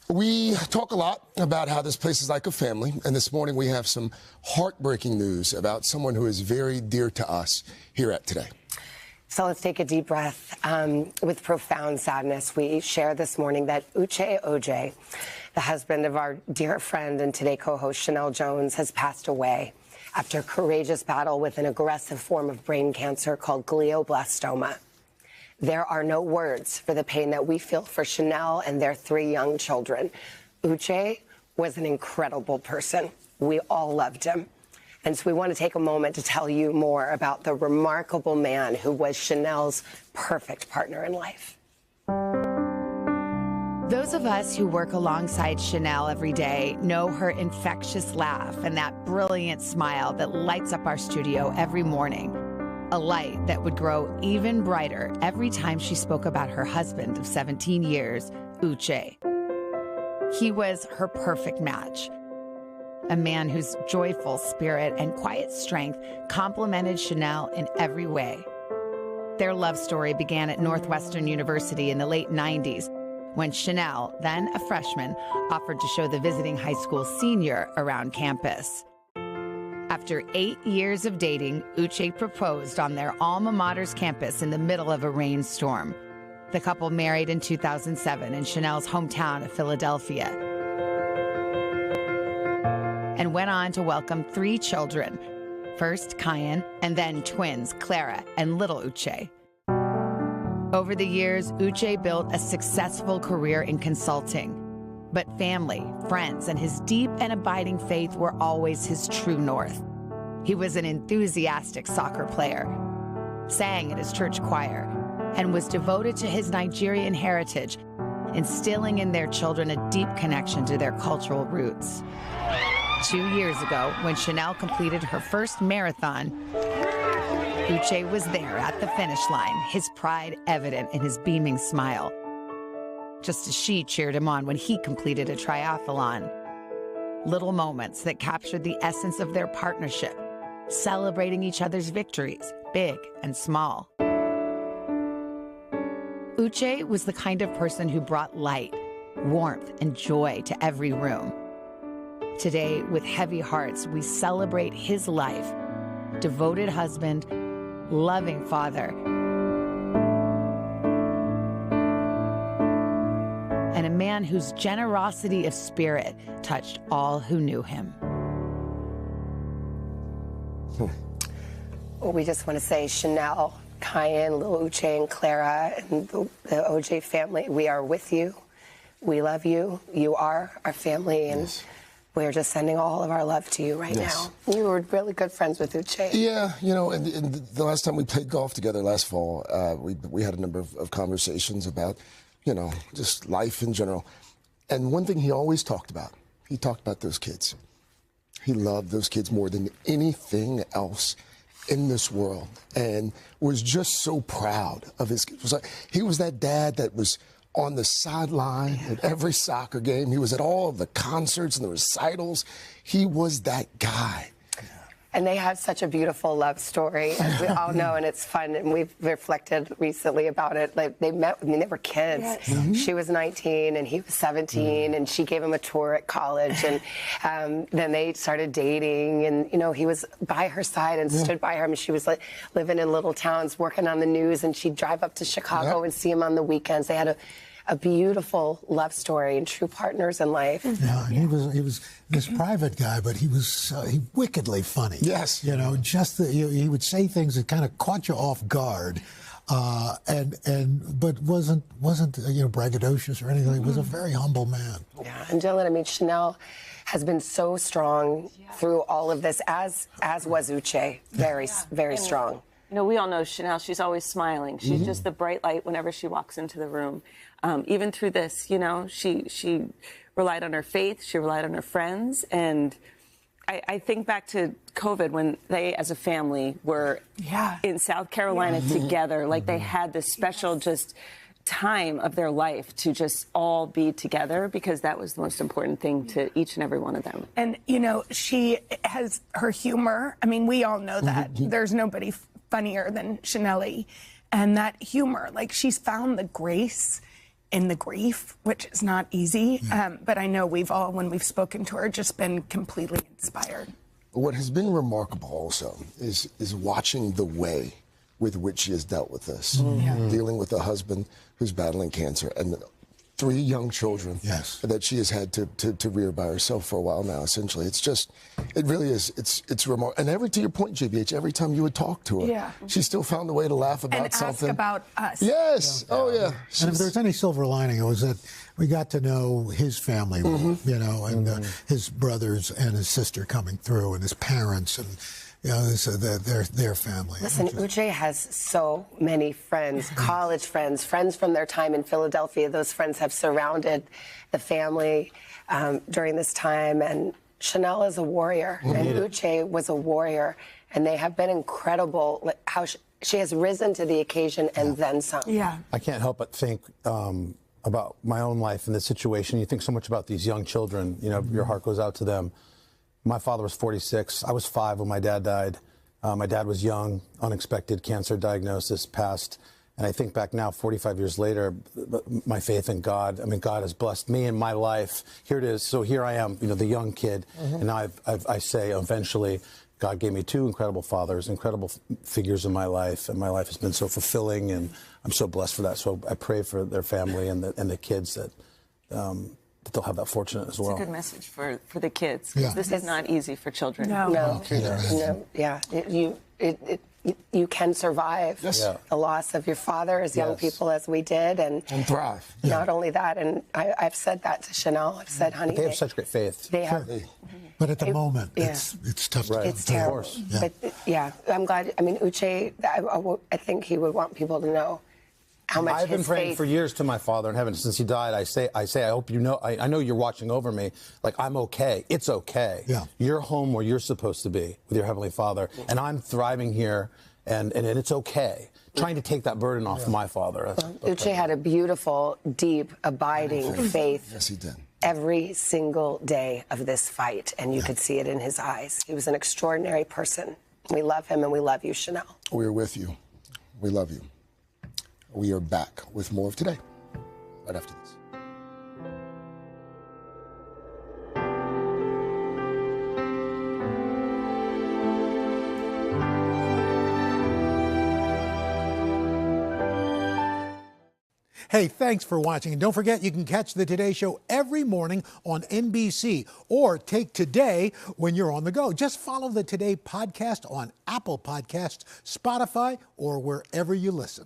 We talk a lot about how this place is like a family, and this morning we have some heartbreaking news about someone who is very dear to us here at Today. So let's take a deep breath. With profound sadness, we share this morning that Uche Ojeh, the husband of our dear friend and Today co-host Sheinell Jones, has passed away after a courageous battle with an aggressive form of brain cancer called glioblastoma. There are no words for the pain that we feel for Sheinell and their 3 young children. Uche was an incredible person. We all loved him. And so we want to take a moment to tell you more about the remarkable man who was Sheinell's perfect partner in life. Those of us who work alongside Sheinell every day know her infectious laugh and that brilliant smile that lights up our studio every morning. A light that would grow even brighter every time she spoke about her husband of 17 years, Uche. He was her perfect match. A man whose joyful spirit and quiet strength complemented Sheinell in every way. Their love story began at Northwestern University in the late 90s, when Sheinell, then a freshman, offered to show the visiting high school senior around campus. After 8 years of dating, Uche proposed on their alma mater's campus in the middle of a rainstorm. The couple married in 2007 in Sheinell's hometown of Philadelphia, and went on to welcome 3 children, first Kyan, and then twins Clara and little Uche. Over the years, Uche built a successful career in consulting. But family, friends, and his deep and abiding faith were always his true north. He was an enthusiastic soccer player, sang in his church choir, and was devoted to his Nigerian heritage, instilling in their children a deep connection to their cultural roots. 2 years ago, when Sheinell completed her first marathon, Uche was there at the finish line, his pride evident in his beaming smile, just as she cheered him on when he completed a triathlon. Little moments that captured the essence of their partnership, celebrating each other's victories, big and small. Uche was the kind of person who brought light, warmth, and joy to every room. Today, with heavy hearts, we celebrate his life, devoted husband, loving father, and a man whose generosity of spirit touched all who knew him. Well, we just want to say, Sheinell, Kyan, little Uche, and Clara, and the Ojeh family, we are with you. We love you. You are our family, and yes, we're just sending all of our love to you right now. You were really good friends with Uche. Yeah, you know, and the last time we played golf together last fall, we had a number of conversations about, you know, just life in general. And one thing he always talked about those kids. He loved those kids more than anything else in this world, and was just so proud of his kids. It was like, he was that dad that was on the sideline at every soccer game. He was at all of the concerts and the recitals. He was that guy. And they have such a beautiful love story, as we all know, and it's fun. And we've reflected recently about it. Like, they met, I mean, they were kids. Yes. Mm-hmm. She was 19 and he was 17, and she gave him a tour at college. And then they started dating, and, you know, he was by her side and stood by her. I mean, she was like living in little towns, working on the news, and she'd drive up to Chicago and see him on the weekends. They had a beautiful love story and true partners in life. Yeah, he was this private guy, but he was wickedly funny. Yes, you know, just he would say things that kind of caught you off guard, but wasn't you know, braggadocious or anything. He was a very humble man. Yeah, and Dylan, I mean, Sheinell has been so strong through all of this, as was Uche, very strong. You know, we all know Sheinell. She's always smiling. She's just the bright light whenever she walks into the room. Even through this, you know, she relied on her faith. She relied on her friends. And I think back to COVID, when they, as a family, were in South Carolina together. Like, they had this special just time of their life to just all be together, because that was the most important thing to each and every one of them. And, you know, she has her humor. I mean, we all know that. There's nobody funnier than Sheinell. And that humor, like, she's found the grace in the grief, which is not easy. But I know we've all, when we've spoken to her, just been completely inspired. What has been remarkable also is watching the way with which she has dealt with this, dealing with a husband who's battling cancer and 3 young children that she has had to rear by herself for a while now, essentially. It's just, it really is, it's remarkable. And to your point, JBH, every time you would talk to her, she still found a way to laugh about and something. ask about us. Yes, oh yeah. And if there's any silver lining, it was that we got to know his family, you know, and his brothers and his sister coming through, and his parents, and you know, so their family. Listen, Uche has so many friends, college friends, friends from their time in Philadelphia. Those friends have surrounded the family during this time. And Sheinell is a warrior, and Uche was a warrior. And they have been incredible, how she has risen to the occasion and then some. Yeah. I can't help but think about my own life and the situation. You think so much about these young children. You know, your heart goes out to them. My father was 46. I was 5 when my dad died. My dad was young, unexpected cancer diagnosis, passed. And I think back now, 45 years later, my faith in God. I mean, God has blessed me in my life. Here it is. So here I am, you know, the young kid. And now I say eventually, God gave me 2 incredible fathers, incredible figures in my life. And my life has been so fulfilling, and I'm so blessed for that. So I pray for their family and the kids that they'll have that fortune as well. It's a good message for the kids, because this is not easy for children. No. Yeah. You can survive the loss of your father as young people, as we did, and thrive. Not only that, and I've said that to Sheinell. I've said, honey, But they have such great faith. They have. But at the moment, it's tough. It's terrible. But I'm glad. I mean, Uche, I think he would want people to know how much I've been praying for years to my father in heaven since he died. I say, I hope you know. I know you're watching over me. Like, I'm okay. It's okay. Yeah. You're home where you're supposed to be with your heavenly Father, and I'm thriving here, and it's okay. Trying to take that burden off my father. Uche had a beautiful, deep, abiding faith. Yes, he did. Every single day of this fight, and you could see it in his eyes. He was an extraordinary person. We love him, and we love you, Sheinell. We're with you. We love you. We are back with more of Today, right after this. Hey, thanks for watching. And don't forget, you can catch the Today Show every morning on NBC, or take Today when you're on the go. Just follow the Today podcast on Apple Podcasts, Spotify, or wherever you listen.